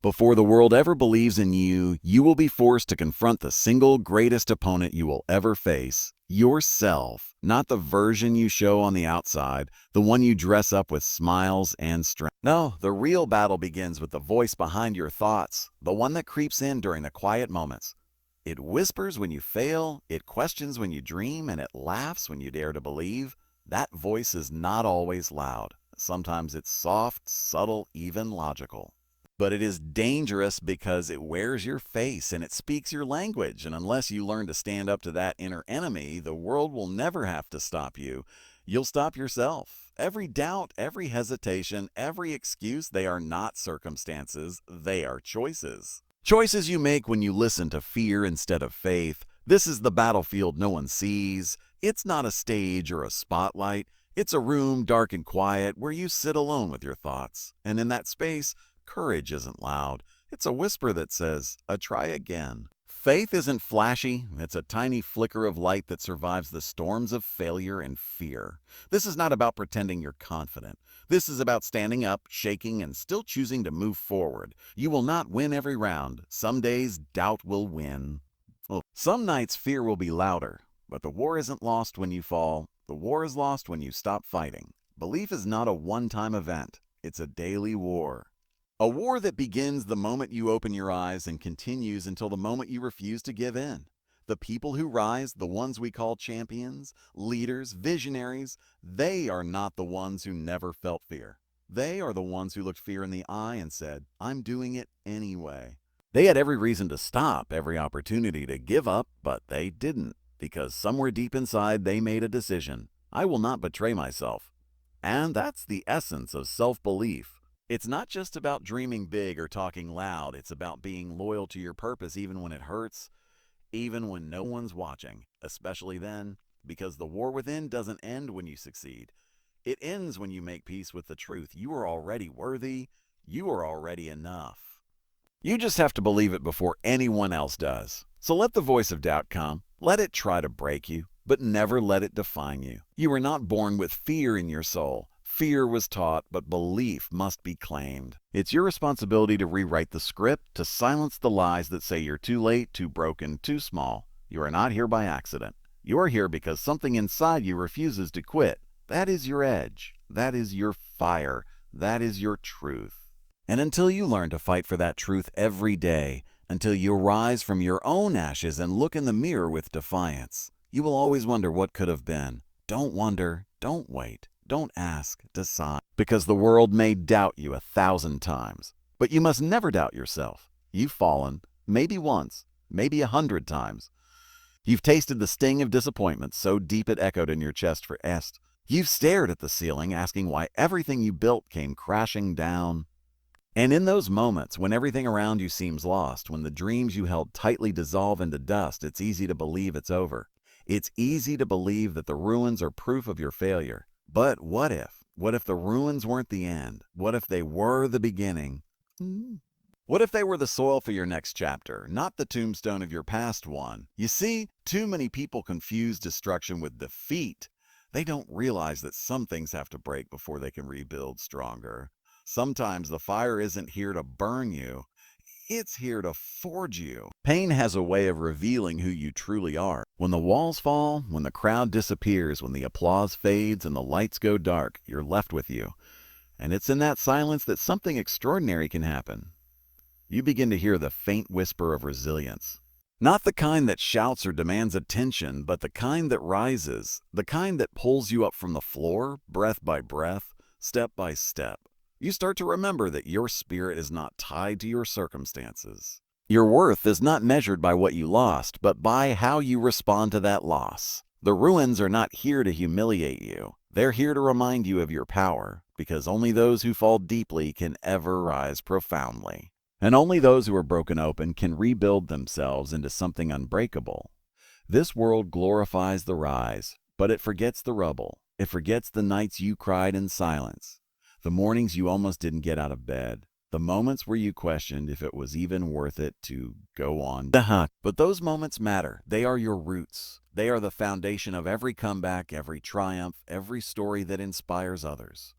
Before the world ever believes in you, you will be forced to confront the single greatest opponent you will ever face, yourself. Not the version you show on the outside, the one you dress up with smiles and strength. No, the real battle begins with the voice behind your thoughts, the one that creeps in during the quiet moments. It whispers when you fail, it questions when you dream, and it laughs when you dare to believe. That voice is not always loud. Sometimes it's soft, subtle, even logical. But it is dangerous because it wears your face and it speaks your language. And unless you learn to stand up to that inner enemy, the world will never have to stop you. You'll stop yourself. Every doubt, every hesitation, every excuse, they are not circumstances, they are choices. Choices you make when you listen to fear instead of faith. This is the battlefield no one sees. It's not a stage or a spotlight. It's a room dark and quiet where you sit alone with your thoughts. And in that space, courage isn't loud. It's a whisper that says, try again. Faith isn't flashy. It's a tiny flicker of light that survives the storms of failure and fear. This is not about pretending you're confident. This is about standing up, shaking, and still choosing to move forward. You will not win every round. Some days, doubt will win. Some nights, fear will be louder. But the war isn't lost when you fall. The war is lost when you stop fighting. Belief is not a one-time event. It's a daily war. A war that begins the moment you open your eyes and continues until the moment you refuse to give in. The people who rise, the ones we call champions, leaders, visionaries, they are not the ones who never felt fear. They are the ones who looked fear in the eye and said, I'm doing it anyway. They had every reason to stop, every opportunity to give up, but they didn't, because somewhere deep inside they made a decision. I will not betray myself. And that's the essence of self-belief. It's not just about dreaming big or talking loud. It's about being loyal to your purpose even when it hurts, even when no one's watching, especially then, because the war within doesn't end when you succeed. It ends when you make peace with the truth. You are already worthy. You are already enough. You just have to believe it before anyone else does. So let the voice of doubt come. Let it try to break you, but never let it define you. You were not born with fear in your soul. Fear was taught, but belief must be claimed. It's your responsibility to rewrite the script, to silence the lies that say you're too late, too broken, too small. You are not here by accident. You are here because something inside you refuses to quit. That is your edge. That is your fire. That is your truth. And until you learn to fight for that truth every day, until you rise from your own ashes and look in the mirror with defiance, you will always wonder what could have been. Don't wonder. Don't wait. Don't ask, decide, because the world may doubt you 1,000 times. But you must never doubt yourself. You've fallen, maybe once, maybe 100 times. You've tasted the sting of disappointment so deep it echoed in your chest for est. You've stared at the ceiling asking why everything you built came crashing down. And in those moments when everything around you seems lost, when the dreams you held tightly dissolve into dust, it's easy to believe it's over. It's easy to believe that the ruins are proof of your failure. But what if? What if the ruins weren't the end? What if they were the beginning? What if they were the soil for your next chapter, not the tombstone of your past one? You see, too many people confuse destruction with defeat. They don't realize that some things have to break before they can rebuild stronger. Sometimes the fire isn't here to burn you. It's here to forge you. Pain has a way of revealing who you truly are. When the walls fall, when the crowd disappears, when the applause fades and the lights go dark, you're left with you. And it's in that silence that something extraordinary can happen. You begin to hear the faint whisper of resilience. Not the kind that shouts or demands attention, but the kind that rises, the kind that pulls you up from the floor, breath by breath, step by step. You start to remember that your spirit is not tied to your circumstances. Your worth is not measured by what you lost, but by how you respond to that loss. The ruins are not here to humiliate you. They're here to remind you of your power, because only those who fall deeply can ever rise profoundly. And only those who are broken open can rebuild themselves into something unbreakable. This world glorifies the rise, but it forgets the rubble. It forgets the nights you cried in silence. The mornings you almost didn't get out of bed. The moments where you questioned if it was even worth it to go on. But those moments matter. They are your roots. They are the foundation of every comeback, every triumph, every story that inspires others.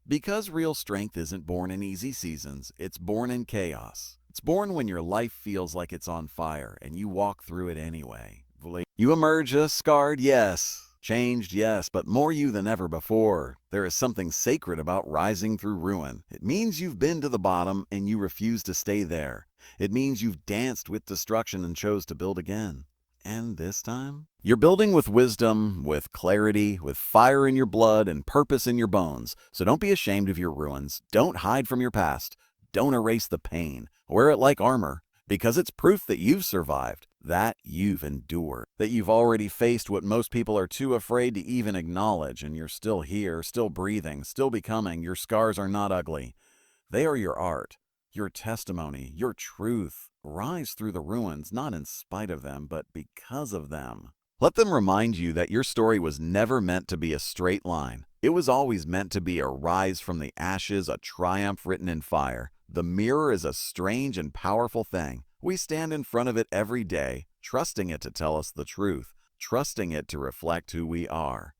Because real strength isn't born in easy seasons, it's born in chaos. It's born when your life feels like it's on fire and you walk through it anyway. You emerge scarred, yes. Changed, yes, but more you than ever before. There is something sacred about rising through ruin. It means you've been to the bottom and you refuse to stay there. It means you've danced with destruction and chose to build again. And this time, you're building with wisdom, with clarity, with fire in your blood and purpose in your bones. So don't be ashamed of your ruins. Don't hide from your past. Don't erase the pain. Wear it like armor, because it's proof that you've survived, that you've endured, that you've already faced what most people are too afraid to even acknowledge, and you're still here, still breathing, still becoming. Your scars are not ugly. They are your art, your testimony, your truth. Rise through the ruins, not in spite of them, but because of them. Let them remind you that your story was never meant to be a straight line. It was always meant to be a rise from the ashes, a triumph written in fire. The mirror is a strange and powerful thing. We stand in front of it every day, trusting it to tell us the truth, trusting it to reflect who we are.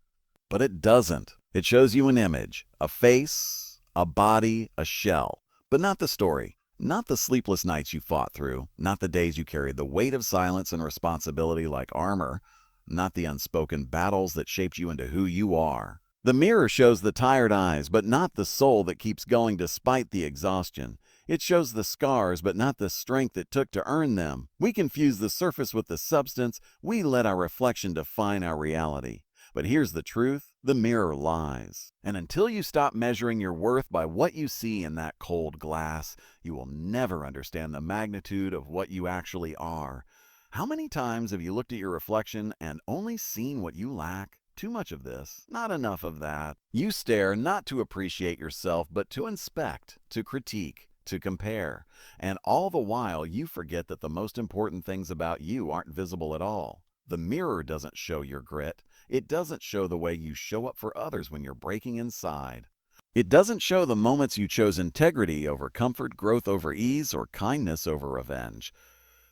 But it doesn't. It shows you an image, a face, a body, a shell, but not the story. Not the sleepless nights you fought through, not the days you carried the weight of silence and responsibility like armor, not the unspoken battles that shaped you into who you are. The mirror shows the tired eyes, but not the soul that keeps going despite the exhaustion. It shows the scars, but not the strength it took to earn them. We confuse the surface with the substance. We let our reflection define our reality. But here's the truth, the mirror lies. And until you stop measuring your worth by what you see in that cold glass, you will never understand the magnitude of what you actually are. How many times have you looked at your reflection and only seen what you lack? Too much of this, not enough of that. You stare not to appreciate yourself, but to inspect, to critique, to compare. And all the while, you forget that the most important things about you aren't visible at all. The mirror doesn't show your grit. It doesn't show the way you show up for others when you're breaking inside. It doesn't show the moments you chose integrity over comfort, growth over ease, or kindness over revenge.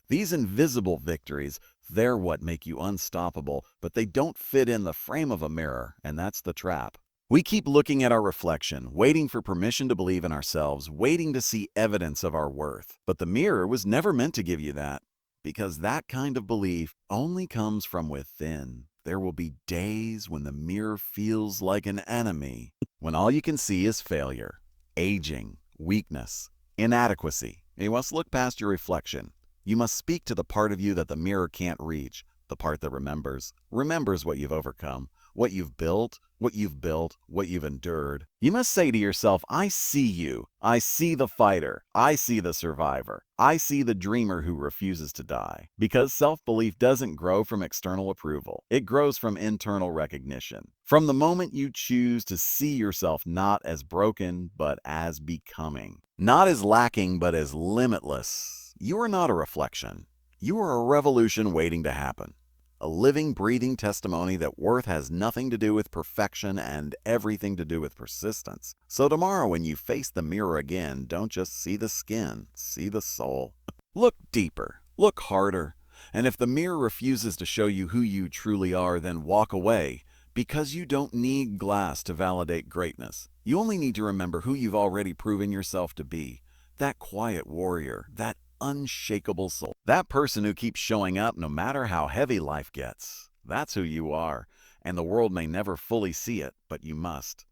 These invisible victories, they're what make you unstoppable, but they don't fit in the frame of a mirror, and that's the trap. We keep looking at our reflection, waiting for permission to believe in ourselves, waiting to see evidence of our worth. But the mirror was never meant to give you that, because that kind of belief only comes from within. There will be days when the mirror feels like an enemy, when all you can see is failure, aging, weakness, inadequacy. You must look past your reflection. You must speak to the part of you that the mirror can't reach, the part that remembers what you've overcome, what you've built, what you've endured. You must say to yourself, I see you. I see the fighter. I see the survivor. I see the dreamer who refuses to die. Because self-belief doesn't grow from external approval. It grows from internal recognition. From the moment you choose to see yourself not as broken, but as becoming. Not as lacking, but as limitless. You are not a reflection. You are a revolution waiting to happen. A living, breathing testimony that worth has nothing to do with perfection and everything to do with persistence. So tomorrow when you face the mirror again, don't just see the skin, see the soul. Look deeper, look harder. And if the mirror refuses to show you who you truly are, then walk away. Because you don't need glass to validate greatness. You only need to remember who you've already proven yourself to be. That quiet warrior, that unshakable soul. That person who keeps showing up no matter how heavy life gets. That's who you are, and the world may never fully see it, but you must.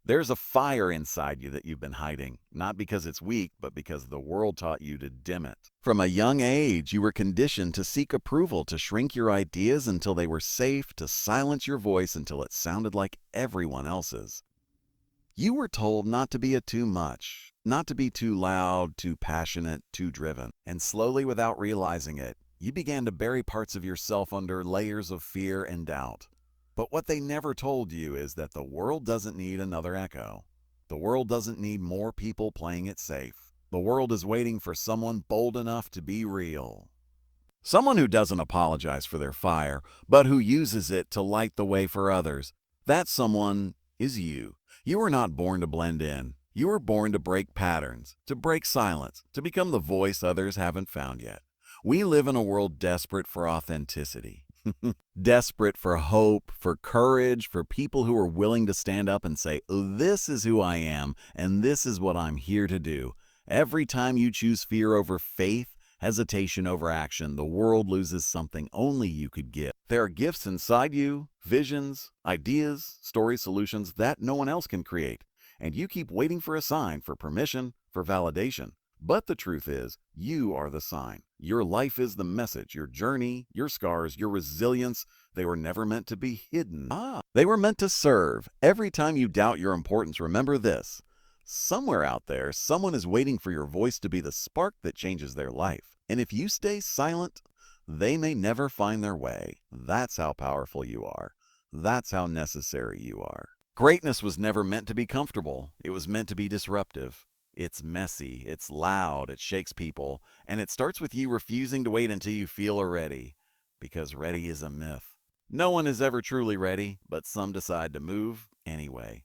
There's a fire inside you that you've been hiding, not because it's weak, but because the world taught you to dim it. From a young age, you were conditioned to seek approval, to shrink your ideas until they were safe, to silence your voice until it sounded like everyone else's. You were told not to be a too much, not to be too loud, too passionate, too driven. And slowly, without realizing it, you began to bury parts of yourself under layers of fear and doubt. But what they never told you is that the world doesn't need another echo. The world doesn't need more people playing it safe. The world is waiting for someone bold enough to be real. Someone who doesn't apologize for their fire, but who uses it to light the way for others. That someone is you. You were not born to blend in. You were born to break patterns, to break silence, to become the voice others haven't found yet. We live in a world desperate for authenticity. Desperate for hope, for courage, for people who are willing to stand up and say, "This is who I am, and this is what I'm here to do." Every time you choose fear over faith, hesitation over action, the world loses something only you could give. There are gifts inside you, visions, ideas, stories, solutions that no one else can create. And you keep waiting for a sign, for permission, for validation. But the truth is, you are the sign. Your life is the message. Your journey, your scars, your resilience, they were never meant to be hidden. They were meant to serve. Every time you doubt your importance, remember this. Somewhere out there, someone is waiting for your voice to be the spark that changes their life. And if you stay silent, they may never find their way. That's how powerful you are. That's how necessary you are. Greatness was never meant to be comfortable. It was meant to be disruptive. It's messy, it's loud, it shakes people, and it starts with you refusing to wait until you feel ready. Because ready is a myth. No one is ever truly ready, but some decide to move anyway.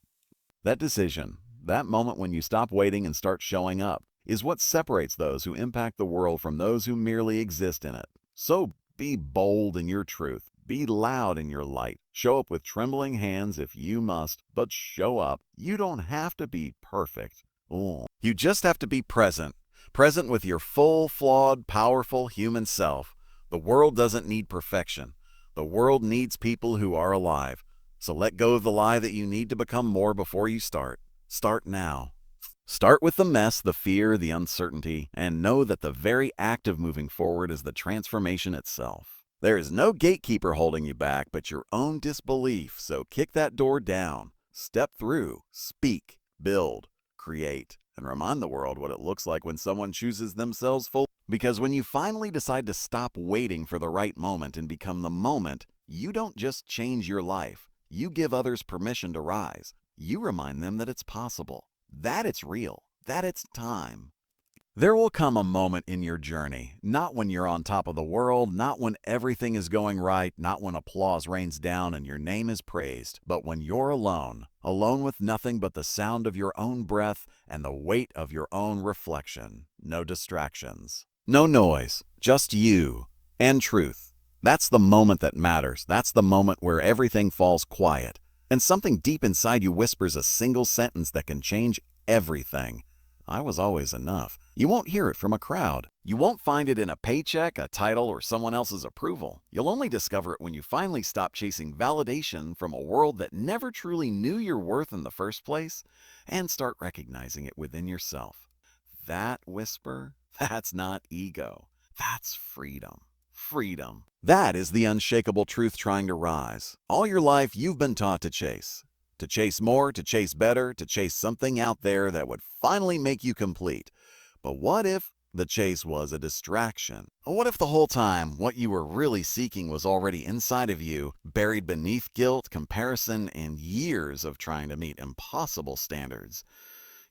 That decision, that moment when you stop waiting and start showing up, is what separates those who impact the world from those who merely exist in it. So be bold in your truth. Be loud in your light. Show up with trembling hands if you must, but show up. You don't have to be perfect. You just have to be present. Present with your full, flawed, powerful human self. The world doesn't need perfection. The world needs people who are alive. So let go of the lie that you need to become more before you start. Start now. Start with the mess, the fear, the uncertainty, and know that the very act of moving forward is the transformation itself. There is no gatekeeper holding you back but your own disbelief, so kick that door down. Step through, speak, build, create, and remind the world what it looks like when someone chooses themselves fully. Because when you finally decide to stop waiting for the right moment and become the moment, you don't just change your life. You give others permission to rise. You remind them that it's possible, that it's real, that it's time. There will come a moment in your journey, not when you're on top of the world, not when everything is going right, not when applause rains down and your name is praised, but when you're alone, alone with nothing but the sound of your own breath and the weight of your own reflection. No distractions, no noise, just you and truth. That's the moment that matters. That's the moment where everything falls quiet, and something deep inside you whispers a single sentence that can change everything. I was always enough. You won't hear it from a crowd. You won't find it in a paycheck, a title, or someone else's approval. You'll only discover it when you finally stop chasing validation from a world that never truly knew your worth in the first place and start recognizing it within yourself. That whisper, that's not ego. That's freedom. Freedom. That is the unshakable truth trying to rise. All your life, you've been taught to chase. To chase more, to chase better, to chase something out there that would finally make you complete. But what if the chase was a distraction? What if the whole time what you were really seeking was already inside of you, buried beneath guilt, comparison, and years of trying to meet impossible standards?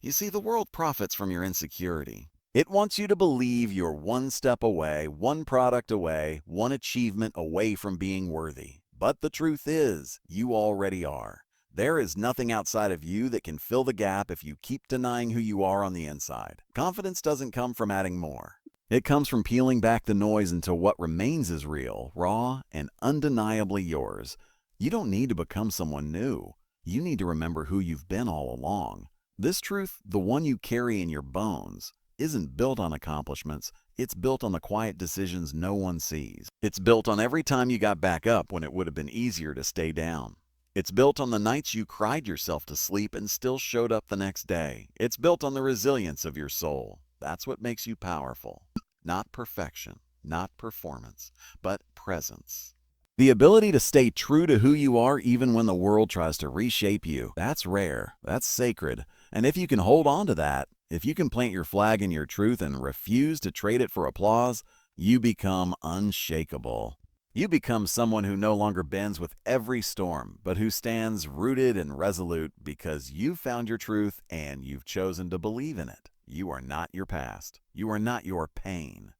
You see, the world profits from your insecurity. It wants you to believe you're one step away, one product away, one achievement away from being worthy. But the truth is, you already are. There is nothing outside of you that can fill the gap if you keep denying who you are on the inside. Confidence doesn't come from adding more. It comes from peeling back the noise until what remains is real, raw, and undeniably yours. You don't need to become someone new. You need to remember who you've been all along. This truth, the one you carry in your bones, isn't built on accomplishments. It's built on the quiet decisions no one sees. It's built on every time you got back up when it would have been easier to stay down. It's built on the nights you cried yourself to sleep and still showed up the next day. It's built on the resilience of your soul. That's what makes you powerful. Not perfection, not performance, but presence. The ability to stay true to who you are even when the world tries to reshape you. That's rare. That's sacred. And if you can hold on to that, if you can plant your flag in your truth and refuse to trade it for applause, you become unshakable. You become someone who no longer bends with every storm, but who stands rooted and resolute because you've found your truth and you've chosen to believe in it. You are not your past. You are not your pain.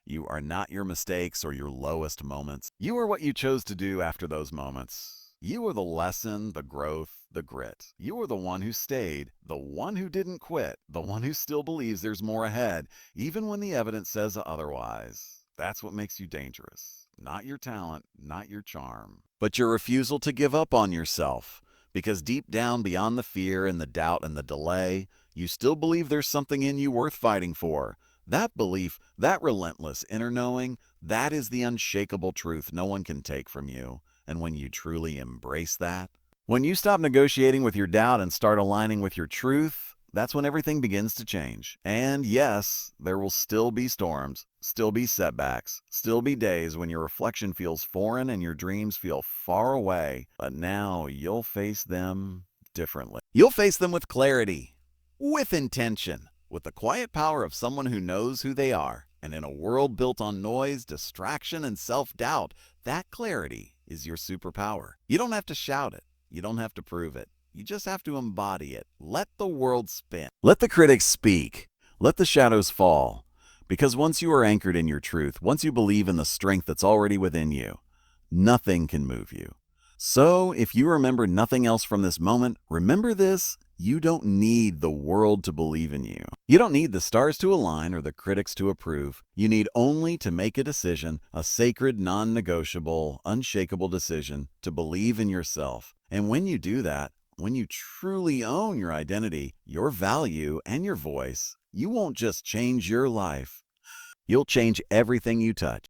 You are not your mistakes or your lowest moments. You are what you chose to do after those moments. You are the lesson, the growth, the grit. You are the one who stayed, the one who didn't quit, the one who still believes there's more ahead, even when the evidence says otherwise. That's what makes you dangerous. not your talent, not your charm, but your refusal to give up on yourself. Because deep down, beyond the fear and the doubt and the delay, you still believe there's something in you worth fighting for. That belief, that relentless inner knowing, that is the unshakable truth no one can take from you. And when you truly embrace that, when you stop negotiating with your doubt and start aligning with your truth, that's when everything begins to change. And yes, there will still be storms, still be setbacks, still be days when your reflection feels foreign and your dreams feel far away. But now you'll face them differently. You'll face them with clarity, with intention, with the quiet power of someone who knows who they are. And in a world built on noise, distraction, and self-doubt, that clarity is your superpower. You don't have to shout it. You don't have to prove it. You just have to embody it. Let the world spin. Let the critics speak. Let the shadows fall. Because once you are anchored in your truth, once you believe in the strength that's already within you, nothing can move you. So, if you remember nothing else from this moment, remember this: you don't need the world to believe in you. You don't need the stars to align or the critics to approve. You need only to make a decision, a sacred, non-negotiable, unshakable decision to believe in yourself. And when you do that, when you truly own your identity, your value, and your voice, you won't just change your life. You'll change everything you touch.